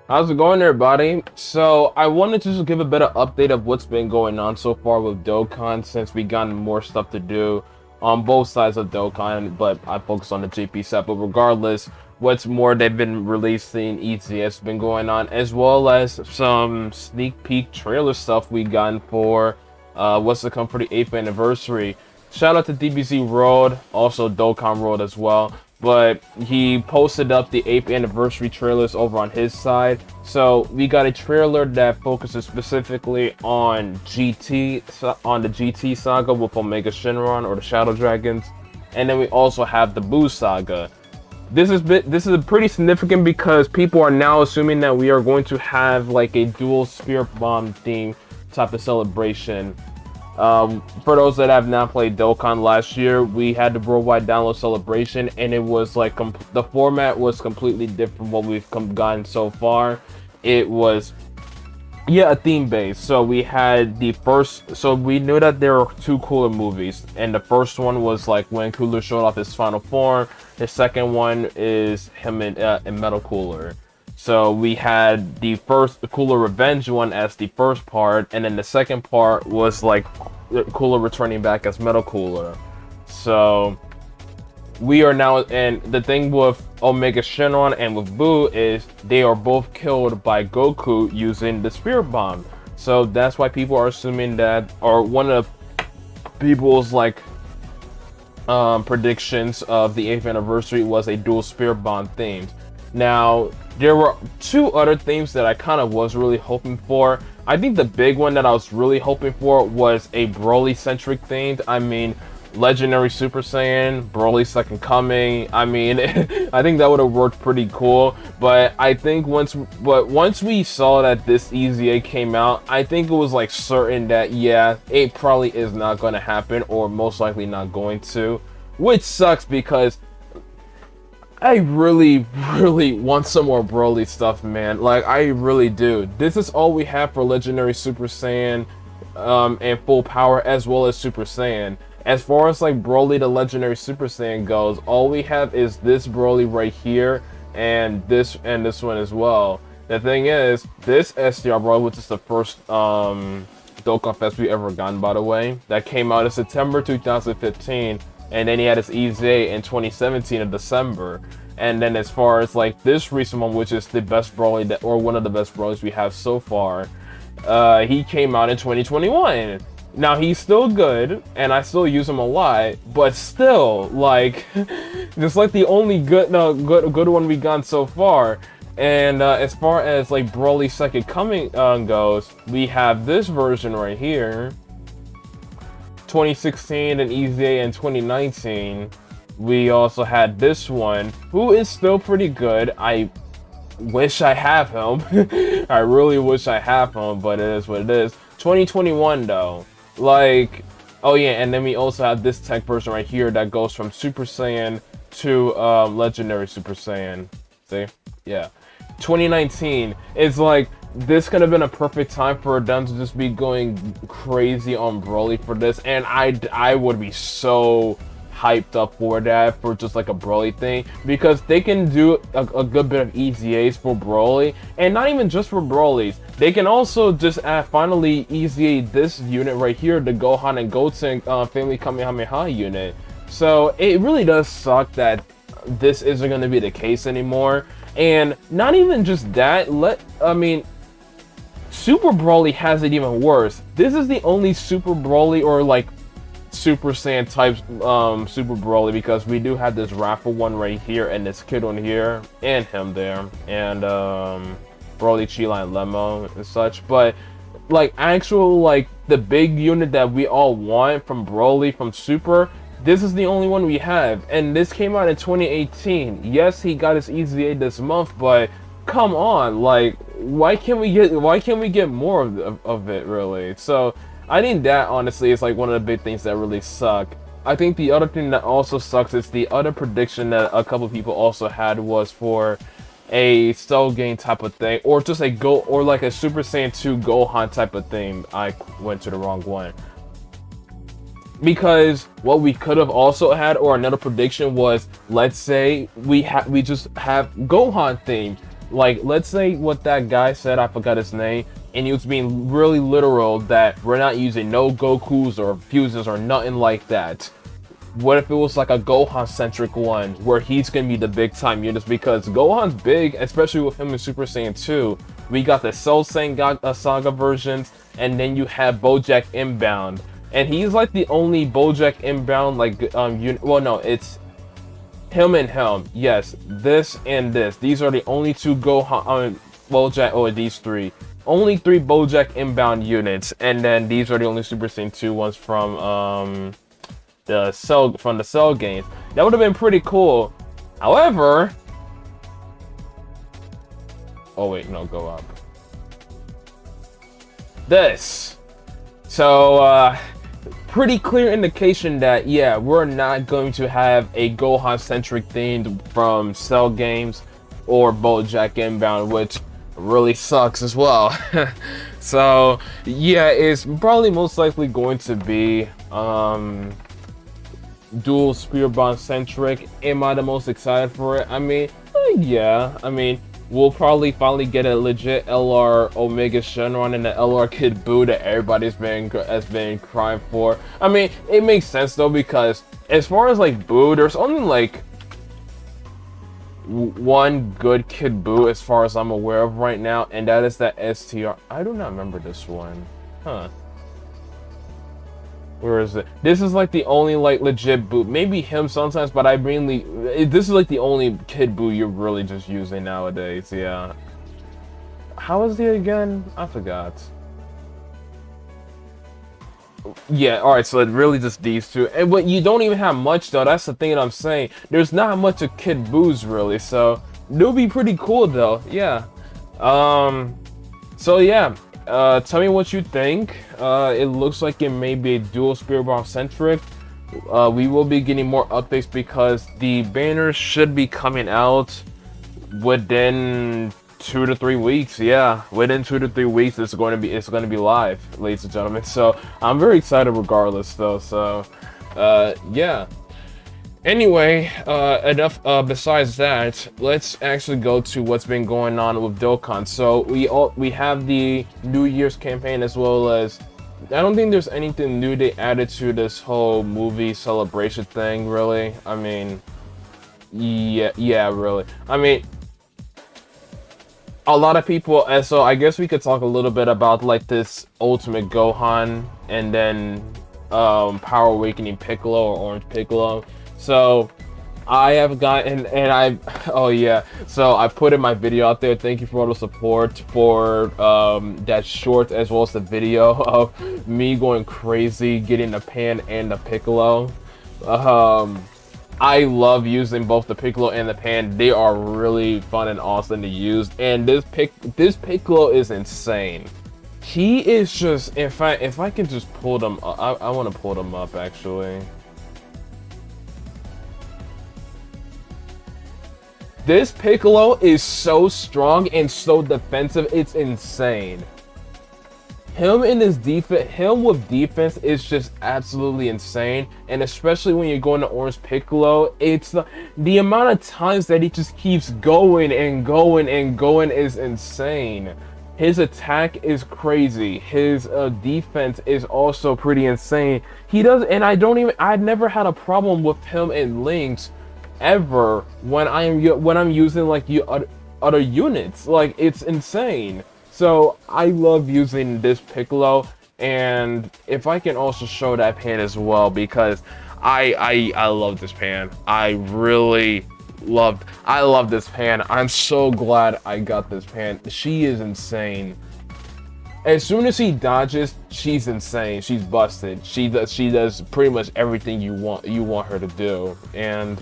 How's it going, everybody? So I wanted to just give a bit of update of what's been going on so far with Dokkan, since we got more stuff to do on both sides of Dokkan, but I focus on the GP side. But regardless, what's more, they've been releasing ETS been going on, as well as some sneak peek trailer stuff we gotten for what's to come for the 8th anniversary. Shout out to DBZ World, also Dokkan World as well. But he posted up the 8th anniversary trailers over on his side. So we got a trailer that focuses specifically on the GT saga with Omega Shenron or the Shadow Dragons, and then we also have the Buu saga. This is pretty significant because people are now assuming that we are going to have like a dual Spirit Bomb theme type of celebration. For those that have not played Dokkan last year, we had the worldwide download celebration, and it was like the format was completely different from what we've gotten so far. It was, yeah, a theme base. So we had the first, so we knew that there were two Cooler movies, and the first one was like when Cooler showed off his final form. The second one is him in Metal Cooler. So we had the first Cooler Revenge one as the first part, and then the second part was like Cooler returning back as Metal Cooler. So we are now, and the thing with Omega Shenron and with Buu is they are both killed by Goku using the Spirit Bomb. So that's why people are assuming that, or one of people's like predictions of the 8th anniversary was a dual Spirit Bomb theme. Now, there were two other themes that I kind of was really hoping for. I think the big one that I was really hoping for was a Broly-centric theme. I mean, Legendary Super Saiyan, Broly Second Coming. I mean, I think that would have worked pretty cool. But I think once we saw that this EZA came out, I think it was like certain that, yeah, it probably is not going to happen, or most likely not going to. Which sucks because I really, really want some more Broly stuff, man. Like, I really do. This is all we have for Legendary Super Saiyan and Full Power, as well as Super Saiyan. As far as like Broly the Legendary Super Saiyan goes, all we have is this Broly right here, and this one as well. The thing is, this SDR Broly, which is the first Dokkan Fest we ever gotten, by the way, that came out in September 2015. And then he had his EZA in 2017 in December. And then as far as like this recent one, which is the best Broly or one of the best Broly's we have so far, he came out in 2021. Now he's still good, and I still use him a lot, but still, like, just like the only good one we got so far. And as far as like Broly Second Coming goes, we have this version right here. 2016 and EZA in 2019. We also had this one, who is still pretty good. I wish I have him. I really wish I have him, but it is what it is. 2021 though, like, oh yeah, and then we also have this tech version right here that goes from Super Saiyan to Legendary Super Saiyan. See, yeah. 2019 is like, this could have been a perfect time for them to just be going crazy on Broly for this, and I would be so hyped up for that, for just like a Broly thing, because they can do a good bit of EZAs for Broly, and not even just for Broly's. They can also just finally EZA this unit right here, the Gohan and Goten Family Kamehameha unit. So it really does suck that this isn't going to be the case anymore. And not even just that, I mean, Super Broly has it even worse. This is the only Super Broly or like Super Saiyan type Super Broly, because we do have this raffle one right here, and this kid on here, and him there, and Broly, Chila, and Lemo and such. But like actual like the big unit that we all want from Broly from Super, this is the only one we have, and this came out in 2018. Yes, he got his EZA this month, but come on, like, why can't we get more of it, really? So I think that honestly is like one of the big things that really suck. I think the other thing that also sucks is the other prediction that a couple people also had was for a Cell Game type of thing, or just a like a Super Saiyan 2 Gohan type of thing. I went to the wrong one. Because what we could have also had, or another prediction was, let's say we just have Gohan theme. Like, let's say what that guy said, I forgot his name, and he was being really literal that we're not using no Gokus or fuses or nothing like that. What if it was like a Gohan-centric one, where he's gonna be the big-time units? Because Gohan's big, especially with him in Super Saiyan 2. We got the Cell Saga versions, and then you have BoJack Inbound. And he's like the only BoJack Inbound, like, well, no, it's him and him. Yes, this and this. These are the only two Gohan, BoJack, or these three. Only 3 BoJack Inbound units, and then these are the only Super Saiyan 2 ones from, the Cell games. That would have been pretty cool. However, oh wait, no, go up. This. So pretty clear indication that yeah, we're not going to have a Gohan-centric theme from Cell games or BoJack Inbound, which really sucks as well. So yeah, it's probably most likely going to be dual spear bond centric. Am I the most excited for it? I mean, yeah. I mean, we'll probably finally get a legit LR Omega Shenron and the LR Kid Buu that everybody's been crying for. I mean, it makes sense though, because as far as like Buu, there's only like one good Kid Buu as far as I'm aware of right now, and that is that STR. I do not remember this one. Huh. Where is it? This is like the only like legit Buu. Maybe him sometimes, but I mainly this is like the only Kid Buu you're really just using nowadays. Yeah. How is he again? I forgot. Yeah. All right. So it really just these two, and but you don't even have much though. That's the thing that I'm saying. There's not much of Kid Buu's really, so it'll be pretty cool though. Yeah. So yeah. Tell me what you think. It looks like it may be dual Spirit Bomb centric. We will be getting more updates because the banners should be coming out within 2 to 3 weeks. Yeah, within 2 to 3 weeks, it's going to be live, ladies and gentlemen. So I'm very excited regardless, though. So yeah. Anyway, enough besides that, let's actually go to what's been going on with Dokkan. So we have the New Year's campaign, as well as I don't think there's anything new they added to this whole movie celebration thing, really. I mean, yeah, really. I mean, a lot of people, and so I guess we could talk a little bit about like this Ultimate Gohan and then Power Awakening Piccolo or Orange Piccolo. So I have gotten, and oh yeah, so I put in my video out there. Thank you for all the support for that short, as well as the video of me going crazy getting the Pan and the Piccolo. I love using both the Piccolo and the Pan. They are really fun and awesome to use, and this Piccolo is insane. He is just, if I can just pull them up, I want to pull them up actually. This Piccolo is so strong and so defensive, it's insane. Him with defense is just absolutely insane, and especially when you're going to Orange Piccolo, it's the amount of times that he just keeps going and going and going is insane. His attack is crazy. His defense is also pretty insane. He does, and I never had a problem with him in Lynx ever when I'm using like other units. Like, it's insane. So I love using this Piccolo, and if I can also show that Pan as well, because I love this Pan. I love this Pan. I'm so glad I got this Pan. She is insane. As soon as she dodges, she's insane. She's busted. She does pretty much everything you want her to do. And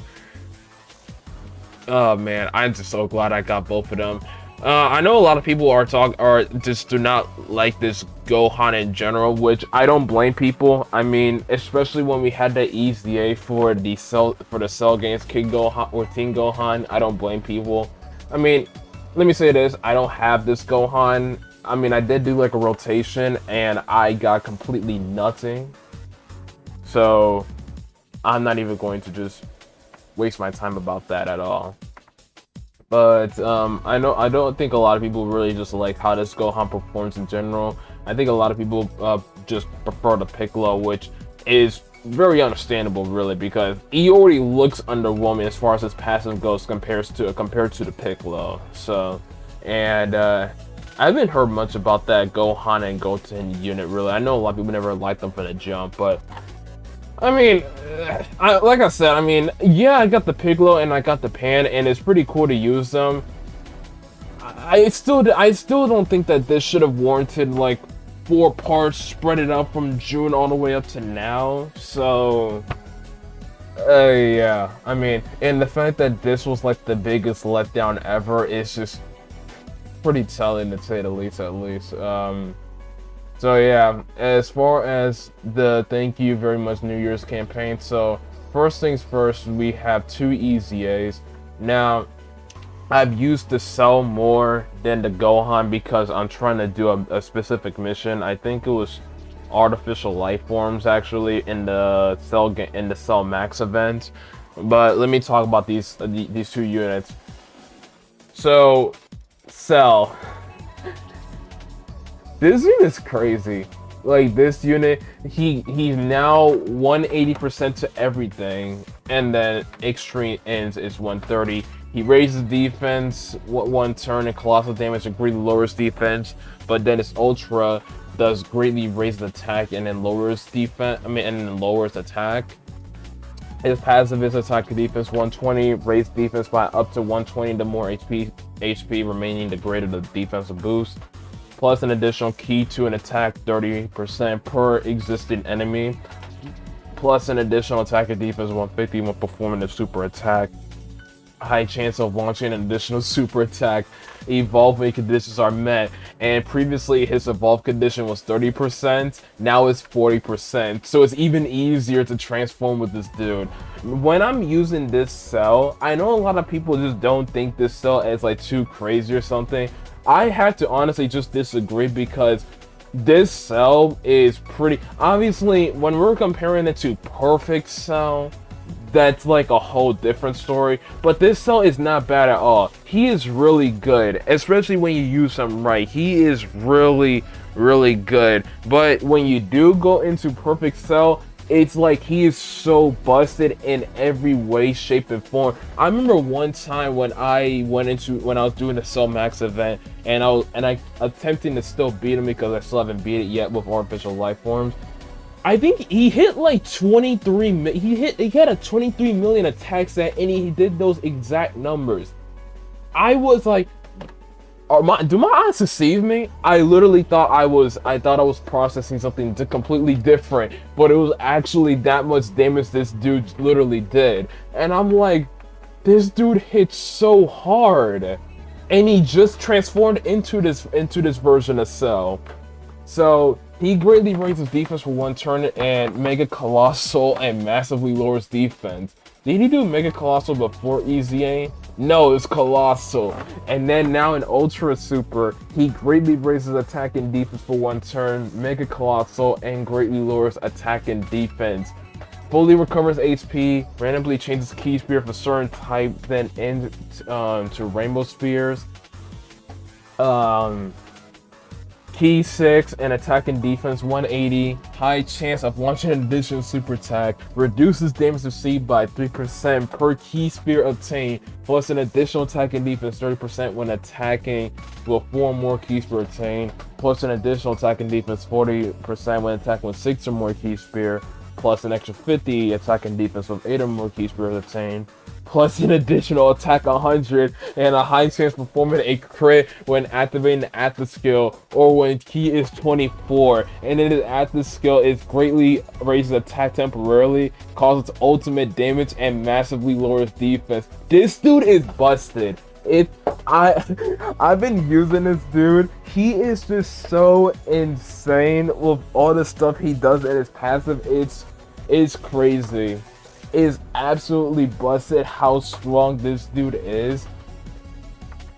oh man, I'm just so glad I got both of them. I know a lot of people just do not like this Gohan in general, which I don't blame people. I mean, especially when we had the EZA for the Cell games, King Gohan or Teen Gohan, I don't blame people. I mean, let me say this: I don't have this Gohan. I mean, I did do like a rotation, and I got completely nothing. So I'm not even going to just waste my time about that at all. But I don't think a lot of people really just like how this Gohan performs in general. I think a lot of people just prefer the Piccolo, which is very understandable, really, because he already looks underwhelming as far as his passive goes compared to the Piccolo. So, and I haven't heard much about that Gohan and Goten unit, really. I know a lot of people never liked them from the jump, but I mean, like I said, I mean, yeah, I got the Piccolo and I got the Pan, and it's pretty cool to use them. I still don't think that this should have warranted like 4 parts spread it out from June all the way up to now. So, yeah, I mean, and the fact that this was like the biggest letdown ever is just pretty telling, to say the least, at least. So yeah, as far as the thank you very much New Year's campaign, so first things first, we have 2 EZAs. Now, I've used the Cell more than the Gohan because I'm trying to do a specific mission. I think it was artificial life forms actually in the Cell Max event. But let me talk about these 2 units. So, Cell. This unit's crazy. Like, this unit, he's now 180% to everything, and then extreme ends is 130. He raises defense 1 turn and colossal damage and greatly lowers defense, but then his ultra does greatly raise the attack and then lowers defense. And then lowers attack. His passive is attack and defense 120, raise defense by up to 120. The more HP remaining, the greater the defensive boost. Plus an additional key to an attack 30% per existing enemy. Plus an additional attack and defense 150 when performing a super attack. High chance of launching an additional super attack. Evolving conditions are met. And previously his evolved condition was 30%. Now it's 40%. So it's even easier to transform with this dude. When I'm using this Cell, I know a lot of people just don't think this Cell is like too crazy or something. I have to honestly just disagree because this Cell is pretty... Obviously, when we're comparing it to Perfect Cell, that's like a whole different story. But this Cell is not bad at all. He is really good, especially when you use him right. He is really, really good. But when you do go into Perfect Cell, it's like he is so busted in every way, shape, and form. I remember one time when I was doing the Cell Max event, and I attempting to still beat him because I still haven't beat it yet with artificial life forms. I think he hit like 23. He had a 23 million attack set, and he did those exact numbers. I was like, do my eyes deceive me? I literally thought I was processing something completely different, but it was actually that much damage this dude literally did. And I'm like, this dude hits so hard, and he just transformed into this version of Cell. So he greatly raises defense for 1 turn and Mega Colossal and massively lowers defense. Did he do Mega Colossal before EZA? No, it's Colossal. And then now in Ultra Super, he greatly raises attack and defense for 1 turn, Mega Colossal, and greatly lowers attack and defense. Fully recovers HP, randomly changes Key Spear for certain type, then ends to Rainbow Spears. Key 6 and attack and defense 180. High chance of launching an additional super attack. Reduces damage received by 3% per key spear obtained. Plus an additional attack and defense 30% when attacking with 4 more key spear obtained. Plus an additional attack and defense 40% when attacking with 6 or more key spear. Plus an extra 50 attack and defense with 8 or more key spears obtained. Plus an additional attack 100 and a high chance performing a crit when activating the Atlas skill or when key is 24, and then the Atlas skill is greatly raises attack temporarily, causes ultimate damage, and massively lowers defense. This dude is busted. I've been using this dude. He is just so insane with all the stuff he does in his passive. It's crazy. Is absolutely busted how strong this dude is.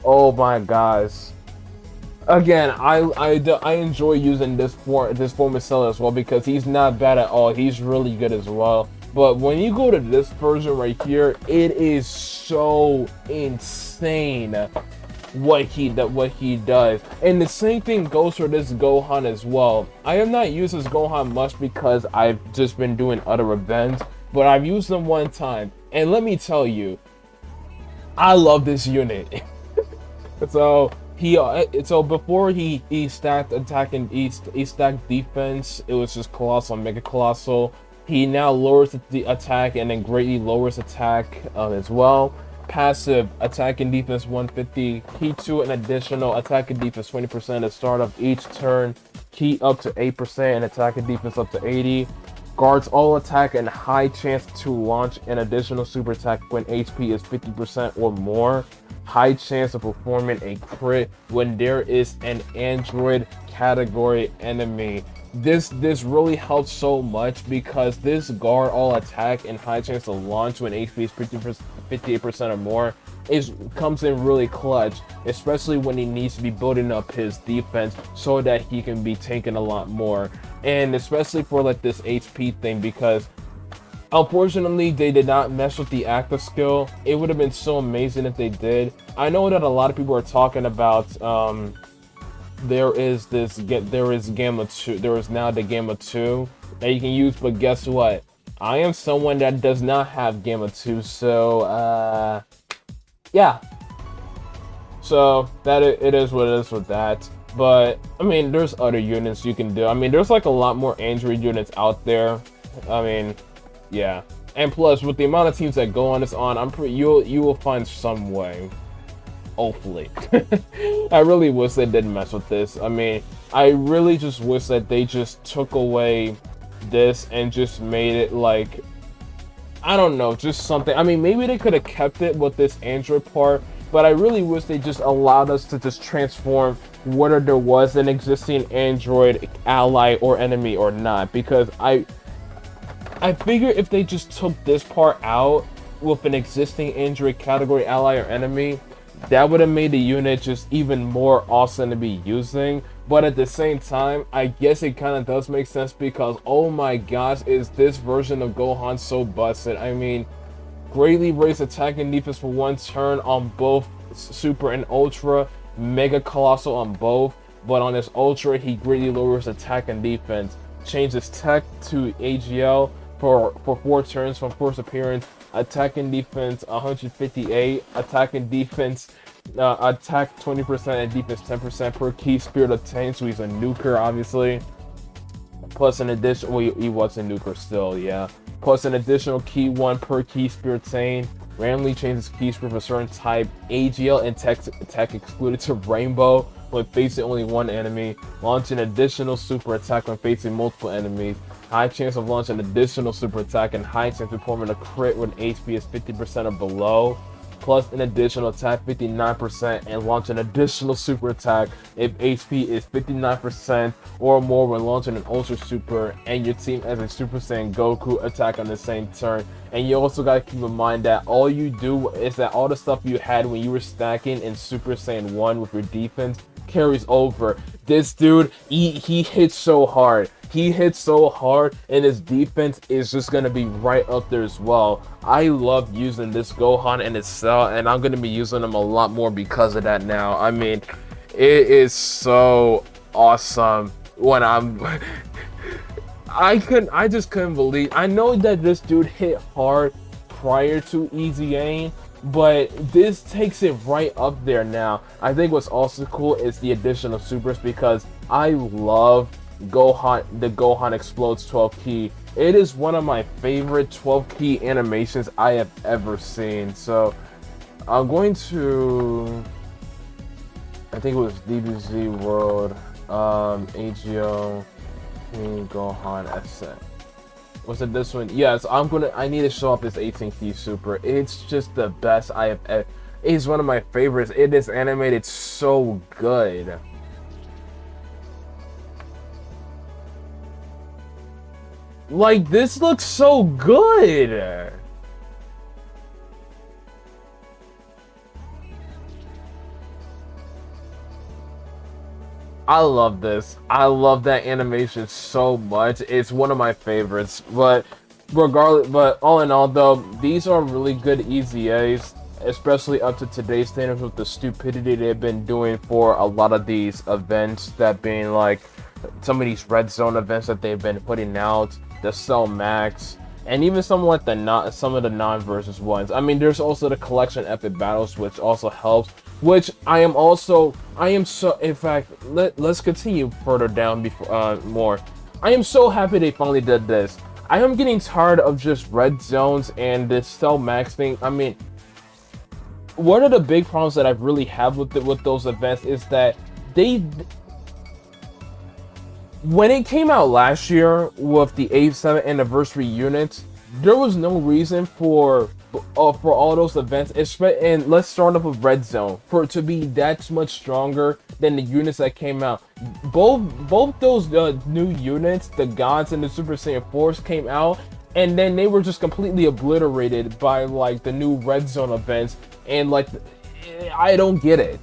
Oh my gosh. Again, I enjoy using this form of Cell as well because he's not bad at all. He's really good as well. But when you go to this version right here, it is so insane what he does. And the same thing goes for this Gohan as well. I have not used this Gohan much because I've just been doing other events, but I've used them one time. And let me tell you, I love this unit. So before he stacked attack and he stacked defense, it was just Colossal, Mega Colossal. He now lowers the attack and then greatly lowers attack as well. Passive attack and defense 150. Key to an additional attack and defense 20% at the start of each turn. Key up to 8% and attack and defense up to 80. Guards all attack and high chance to launch an additional super attack when HP is 50% or more. High chance of performing a crit when there is an android category enemy. This really helps so much because this guard all attack and high chance to launch when HP is 58% or more comes in really clutch, especially when he needs to be building up his defense so that he can be taking a lot more. And especially for like this HP thing, because unfortunately they did not mess with the active skill. It would have been so amazing if they did. I know that a lot of people are talking about there is Gamma 2, there is now the Gamma 2 that you can use, but guess what? I am someone that does not have Gamma 2, so yeah. So that it is what it is with that. But I mean, there's other units you can do. I mean, there's like a lot more Android units out there. I mean, yeah. And plus, with the amount of teams that go on this you will find some way. Hopefully. I really wish they didn't mess with this. I mean, I really just wish that they just took away this and just made it like, I don't know, just something. I mean, maybe they could have kept it with this Android part, but I really wish they just allowed us to just transform whether there was an existing Android ally or enemy or not, because I figure if they just took this part out with an existing Android category ally or enemy, that would have made the unit just even more awesome to be using. But at the same time, I guess it kind of does make sense because, oh my gosh, is this version of Gohan so busted. I mean, greatly raise attack and defense for one turn on both Super and Ultra, Mega Colossal on both, but on this Ultra, he greatly lowers attack and defense. Changes tech to AGL for 4 turns from first appearance. Attack and defense 158, attack and defense, attack 20% and defense 10% per key spirit obtained, so he's a nuker obviously. Plus an additional, well, he was a nuker still, yeah. Plus an additional key 1 per key spirit obtained. Randomly changes key spirit for a certain type. AGL and tech excluded to Rainbow when facing only one enemy. Launch an additional super attack when facing multiple enemies. High chance of launching an additional super attack and high chance of performing a crit when HP is 50% or below. Plus an additional attack 59% and launch an additional super attack if HP is 59% or more when launching an Ultra Super and your team has a Super Saiyan Goku attack on the same turn. And you also gotta keep in mind that all you do is that all the stuff you had when you were stacking in Super Saiyan 1 with your defense carries over. This dude, he hits so hard. He hits so hard, and his defense is just gonna be right up there as well. I love using this Gohan and his Cell, and I'm gonna be using him a lot more because of that now. I mean, it is so awesome when I'm I just couldn't believe. I know that this dude hit hard prior to Easy Aim, but this takes it right up there now. I think what's also cool is the addition of supers, because I love Gohan, the Gohan Explodes 12 key. It is one of my favorite 12 key animations I have ever seen. So I'm going to, I think it was DBZ World, AGO, King Gohan Ascent. Was it this one? Yes, I need to show off this 18 key super. It's just the best I have ever. It's one of my favorites. It is animated so good. Like, this looks so good. I love this. I love that animation so much. It's one of my favorites. But regardless, but all in all, though, these are really good EZAs, especially up to today's standards with the stupidity they've been doing for a lot of these events, that being like some of these red zone events that they've been putting out, the Cell Max, and even some like some of the non-versus ones. I mean, there's also the collection epic battles, which also helps. Which I am so. In fact, let's continue further down before more. I am so happy they finally did this. I am getting tired of just red zones and this Cell Max thing. I mean, one of the big problems that I really have with those events is that when it came out last year with the 87th anniversary units, there was no reason for all those events, and let's start off with Red Zone, for it to be that much stronger than the units that came out. Both those new units, the Gods and the Super Saiyan 4s, came out, and then they were just completely obliterated by like the new Red Zone events, and like, I don't get it.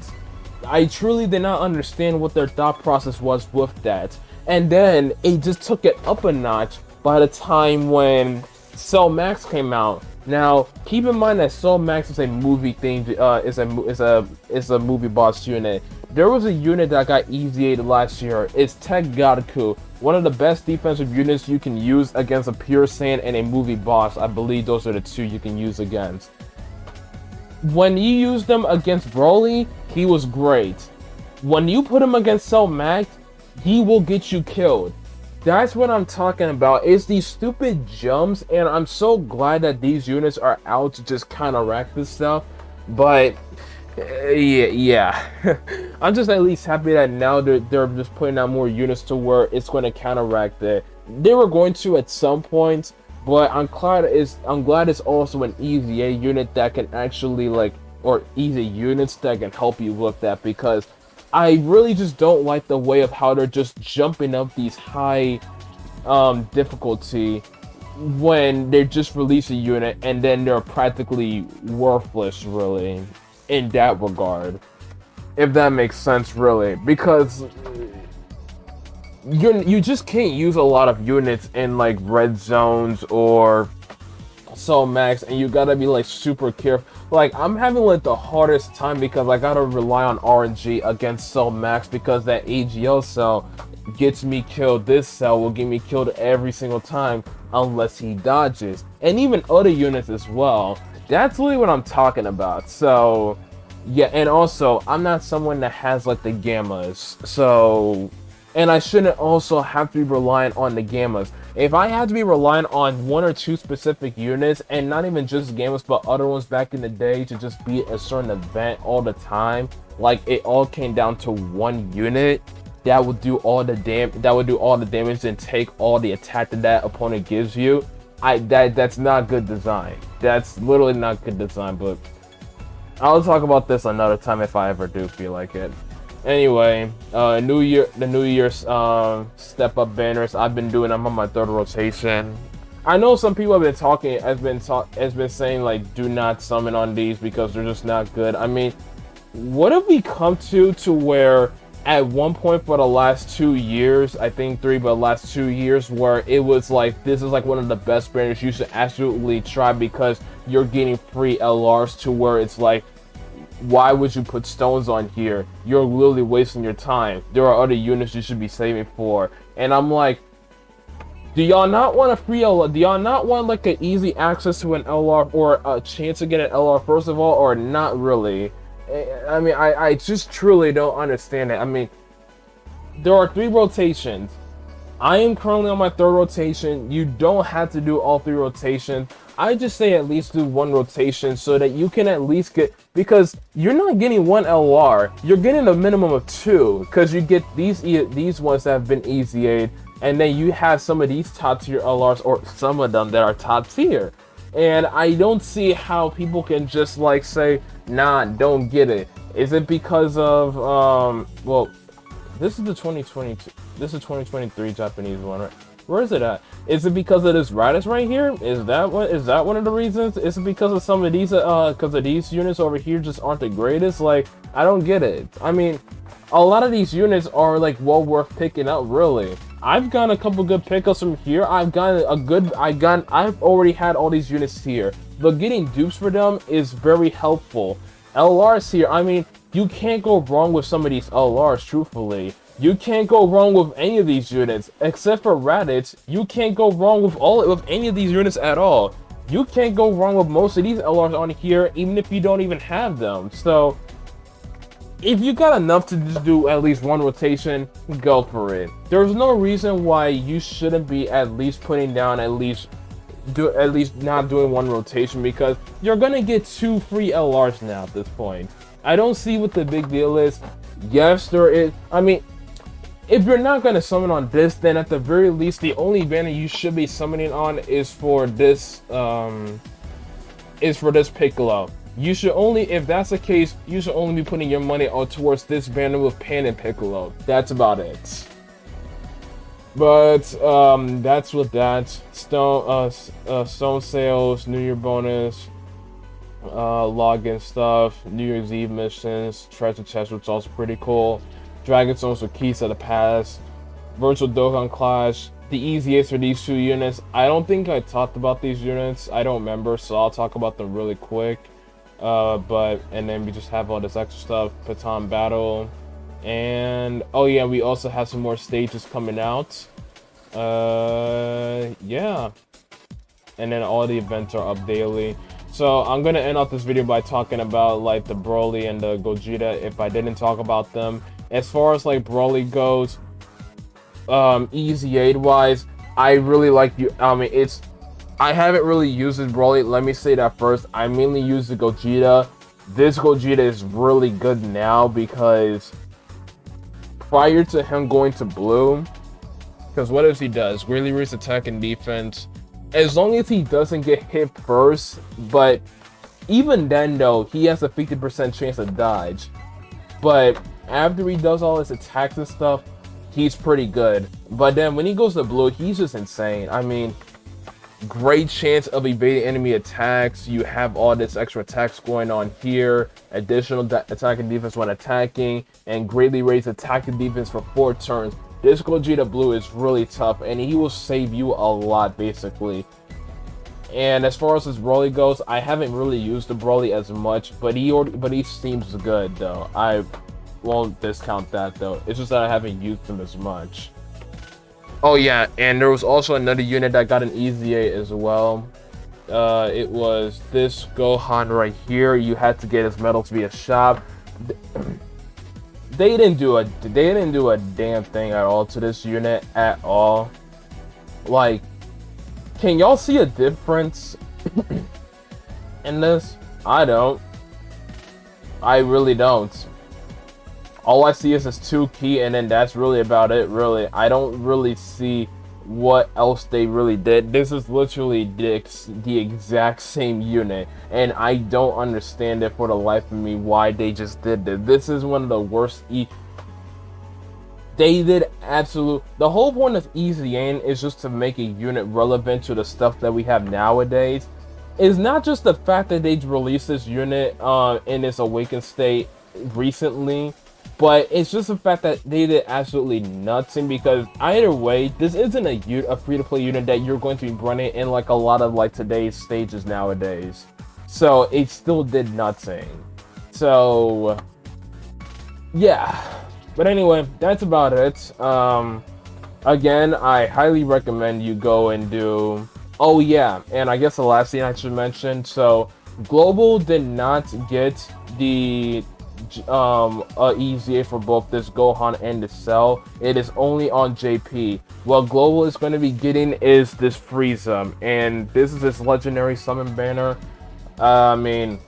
I truly did not understand what their thought process was with that. And then it just took it up a notch by the time when Cell Max came out. Now, keep in mind that Cell Max is a movie themed, is a movie boss unit. There was a unit that got EZA'd last year. It's Tech Godku, one of the best defensive units you can use against a Pure Saiyan and a movie boss. I believe those are the two you can use against. When you use them against Broly, he was great. When you put him against Cell Max, he will get you killed. That's what I'm talking about, is these stupid jumps, and I'm so glad that these units are out to just counteract this stuff, but yeah. I'm just at least happy that now they're just putting out more units to where it's going to counteract it. They were going to at some point, but I'm glad it's also an EZA unit that can actually or EZA units that can help you with that, because I really just don't like the way of how they're just jumping up these high difficulty when they just release a unit and then they're practically worthless, really, in that regard. If that makes sense, really, because you just can't use a lot of units in like red zones or Cell Max, and you gotta be like super careful. Like, I'm having like the hardest time because I gotta rely on RNG against Cell Max, because that AGL cell gets me killed. This cell will get me killed every single time unless he dodges, and even other units as well. That's really what I'm talking about. So yeah, and also I'm not someone that has like the gammas, so, and I shouldn't also have to be relying on the gammas. If I had to be relying on one or two specific units, and not even just gammas but other ones back in the day, to just beat a certain event all the time, like it all came down to one unit that would do all the damage and take all the attack that opponent gives you, that's not good design. That's literally not good design, but I'll talk about this another time if I ever do feel like it. Anyway, the New Year's step up banners. I've been doing them on my third rotation. I know some people have been saying like, do not summon on these because they're just not good. I mean, what have we come to where at one point for the last 2 years, I think 3, but the last 2 years, where it was like, this is like one of the best banners you should absolutely try because you're getting free LRs, to where it's like, why would you put stones on here? You're literally wasting your time. There are other units you should be saving for. And I'm like, do y'all not want a free LR? Do y'all not want like an easy access to an LR, or a chance to get an LR first of all, or not really? I mean, I just truly don't understand it. I mean, there are 3 rotations. I am currently on my 3rd rotation. You don't have to do all 3 rotations. I just say at least do 1 rotation so that you can at least get, because you're not getting 1 LR, you're getting a minimum of 2, because you get these ones that have been EZA'd, and then you have some of these top tier LRs, or some of them that are top tier. And I don't see how people can just like say, nah, don't get it. Is it because of well, this is the 2022, this is 2023 Japanese one, right? Where is it at? Is it because of this Raditz right here? Is that one of the reasons? Is it because of some of these because of these units over here just aren't the greatest? Like, I don't get it. I mean, a lot of these units are like well worth picking up, really. I've gotten a couple good pickups from here. I've already had all these units here, but getting dupes for them is very helpful. LRs here, I mean, you can't go wrong with some of these LRs, truthfully. You can't go wrong with any of these units, except for Raditz. You can't go wrong with any of these units at all. You can't go wrong with most of these LRs on here, even if you don't even have them. So, if you got enough to just do at least one rotation, go for it. There's no reason why you shouldn't be at least putting down at least not doing one rotation, because you're gonna get 2 free LRs now at this point. I don't see what the big deal is. Yes, there is. I mean, if you're not gonna summon on this, then at the very least, the only banner you should be summoning on is for this Piccolo. You should only, if that's the case, you should only be putting your money towards this banner with Pan and Piccolo. That's about it. But that's with that. Stone sales, New Year bonus, login stuff, New Year's Eve missions, treasure chest, which is also pretty cool. Dragon Stones with keys of the past, virtual Dokkan Clash. The easiest for these 2 units. I don't think I talked about these units. I don't remember, so I'll talk about them really quick. And then we just have all this extra stuff, Baton Battle, and oh yeah, we also have some more stages coming out. Yeah, and then all the events are up daily. So I'm gonna end off this video by talking about like the Broly and the Gogeta, if I didn't talk about them. As far as like Broly goes, easy aid wise, I really like you. I mean, I haven't really used this Broly. Let me say that first. I mainly use the Gogeta. This Gogeta is really good now because prior to him going to blue, because what if he does? Greatly raise attack and defense. As long as he doesn't get hit first, but even then though, he has a 50% chance to dodge. But after he does all his attacks and stuff, he's pretty good. But then when he goes to blue, he's just insane. I mean, great chance of evading enemy attacks. You have all this extra attacks going on here, additional attack and defense when attacking, and greatly raised attack and defense for 4 turns. This Gogeta Blue is really tough, and he will save you a lot, basically. And as far as his Broly goes, I haven't really used the Broly as much, but he seems good, though. I won't discount that, though. It's just that I haven't used him as much. Oh yeah, and there was also another unit that got an easy 8 as well. It was this Gohan right here. You had to get his medals via shop. They didn't do a damn thing at all to this unit at all. Like, can y'all see a difference in this? I don't. I really don't. All I see is this 2 key, and then that's really about it, really. I don't really see what else they really did. This is literally the exact same unit, and I don't understand it for the life of me why they just did this. This is one of the worst they did absolute. The whole point of Easy Aim is just to make a unit relevant to the stuff that we have nowadays. It's not just the fact that they released this unit in its awakened state recently, but it's just the fact that they did absolutely nothing, because either way, this isn't a free-to-play unit that you're going to be running in like a lot of like today's stages nowadays. So it still did nothing. So yeah. But anyway, that's about it. Again, I highly recommend you go and do... Oh yeah, and I guess the last thing I should mention, so Global did not get the EZA for both this Gohan and the Cell. It is only on JP. What Global is going to be getting is this Frieza, and this is this legendary summon banner. I mean,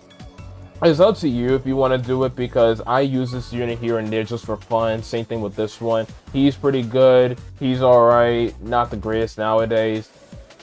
it's up to you if you want to do it, because I use this unit here and there just for fun. Same thing with this one. He's pretty good. He's alright. Not the greatest nowadays.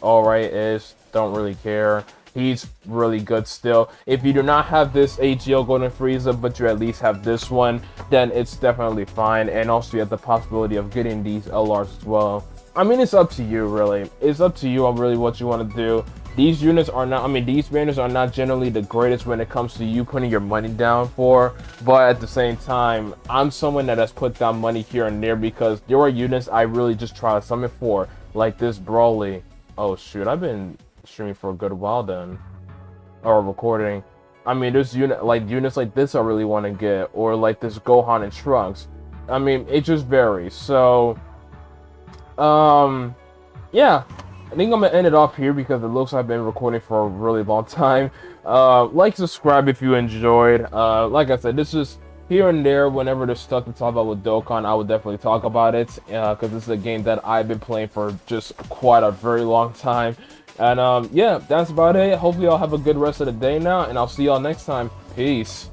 Alright-ish. Don't really care. He's really good still. If you do not have this AGL Golden Frieza, but you at least have this one, then it's definitely fine. And also you have the possibility of getting these LRs as well. I mean, it's up to you, really. It's up to you on really what you want to do. these units are not, I mean, these banners are not generally the greatest when it comes to you putting your money down for, but at the same time, I'm someone that has put down money here and there because there are units I really just try to summon for, like this Brawly. Oh shoot, I've been streaming for a good while then, or recording. I mean, there's units like this I really want to get, or like this Gohan and Trunks. I mean, it just varies. So, yeah, I think I'm gonna end it off here because it looks like I've been recording for a really long time. Like, subscribe if you enjoyed. Like I said, this is here and there. Whenever there's stuff to talk about with Dokkan, I would definitely talk about it because this is a game that I've been playing for just quite a very long time. And yeah, that's about it. Hopefully, I'll have a good rest of the day now, and I'll see y'all next time. Peace.